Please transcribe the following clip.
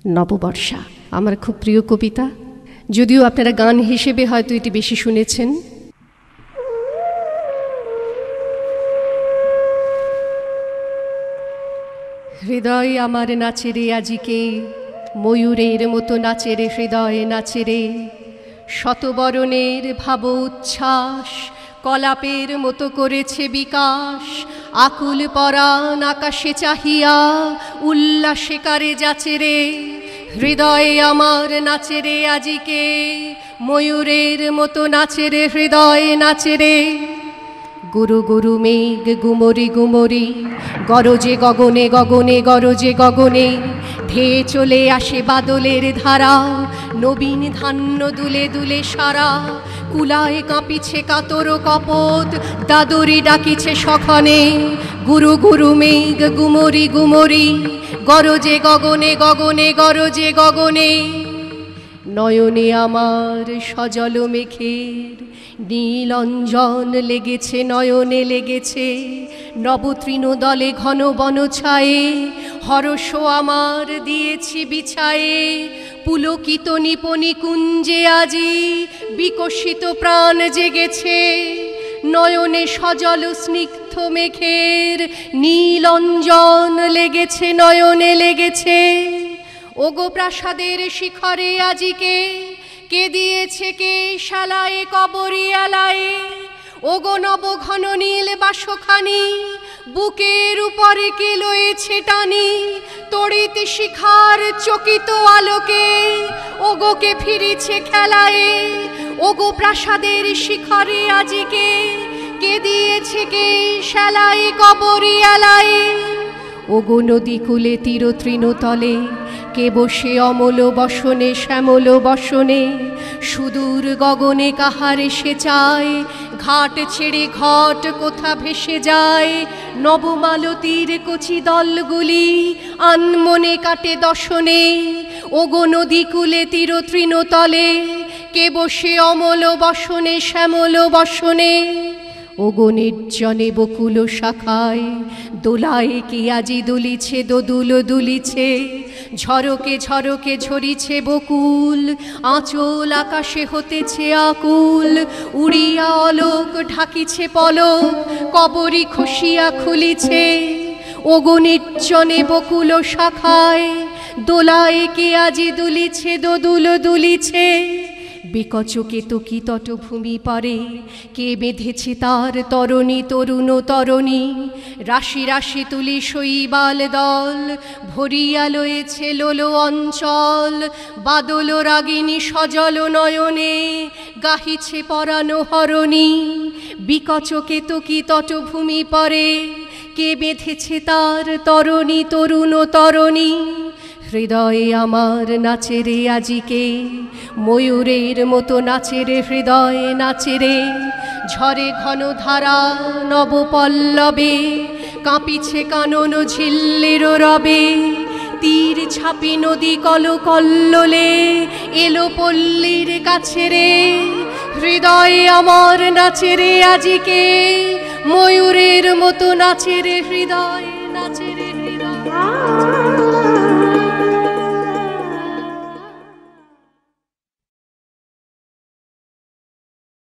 নববর্ষা আমার খুব প্রিয় কবিতা, যদিও আপনারা গান হিসেবে হয়তো এটি বেশি শুনেছেন। হৃদয় আমার নাচে রে আজিকে, ময়ূরের মতো নাচে রে হৃদয় নাচে রে, শতবরণের ভাব উচ্ছ্বাস কলাপের মতো করেছে বিকাশ। আকুল পরাণ আকাশে চাহিয়া উল্লাসে কারে যাচে রে, হৃদয়ে আমার নাচে রে আজিকে, ময়ূরের মতো নাচে রে হৃদয় নাচে রে। গুরু গুরু মেঘ গুমরি গুমরি গরজে গগনে গগনে গরজে গগনে, ধেয়ে চলে আসে বাদলের ধারা, নবীন ধান্য দুলে দুলে সারা। কুলায় কাঁপিছে কাতর কপট, দাদুরি ডাকিছে সখনে, গুরু গুরু মেঘ গুমরি গুমরি গরজে গগনে গগনে গরজে গগনে। নয়নে আমার সজল মেঘের নীলঞ্জন লেগেছে, নয়নে লেগেছে নবতৃণ দলে ঘন বন ছায়ে, হরষ আমার দিয়েছি বিছায়ে। পুলকিত নিপনি কুঞ্জে আজি বিকশিত প্রাণ জেগেছে, নয়নে সজল স্নিগ্ধ মেঘের নীলঞ্জন লেগেছে, নয়নে লেগেছে। ওগো প্রাসাদের শিখরে আজিকে, কে দিয়েছে কে শালায়ে কবরি আলায়ে। ওগো নব ঘন নীল বাসখানি, বুকের উপরে কে লয়েছে টানি, তড়িৎ শিখার চকিত আলোকে ওগো কে ফিরিছে খেলায়ে। ওগো প্রাসাদের শিখরে আজিকে, কে দিয়েছে কে শালায়ে কবরি আলায়ে। ওগো নদী কূলে তীর তৃণতলে, কে বসে অমল বসনে শ্যামল বসনে, সুদূর গগনে কাহার এসে চায়, ঘাট ছেড়ে ঘট কোথা ভেসে যায়। নবমালতীর কচি দলগুলি আনমনে কাটে দশনে, ওগো নদী কূলে তীর তৃণতলে, কে বসে অমল বসনে শ্যামল বসনে। ওগো নির্জনে বকুল শাখায়, দোলায় কি আজি দুলিছে দোদুল দুলিছে, ঝরকে ঝরকে ঝরিছে বকুল, আঁচল আকাশে হতেছে আকুল। উড়িয়া অলোক ঢাকিছে পলক, কবরি খসিয়া খুলিছে। ওগো নির্জনে বকুল শাখায়, দোলায় কি আজি দুলিছে দোদুল দুলিছে। বিকচকে তকি তটভূমি পারে, কে বেঁধেছে তার তরণী তরুণ তরণী। রাশি রাশি তুলি শৈবাল দল, ভরিয়া লয়েছে লোলো অঞ্চল। বাদল রাগিনী সজল নয়নে, গাহিছে পরাণ হরণী। বিকচকে তকি তটভূমি পারে, কে বেঁধেছে তার তরণী তরুণ তরণী। হৃদয়ে আমার নাচে রে আজিকে, ময়ূরের মতো নাচে রে হৃদয় নাচে রে। ঝরে ঘন ধারা নব পল্লবে, কাঁপিছে কানন ঝিল্লির রবে। তীর ছাপি নদী কল কল্লোলে, এলো পল্লীর কাছে রে। হৃদয়ে আমার নাচে রে আজিকে, ময়ূরের মতো নাচে রে হৃদয় নাচে রে হৃদয়।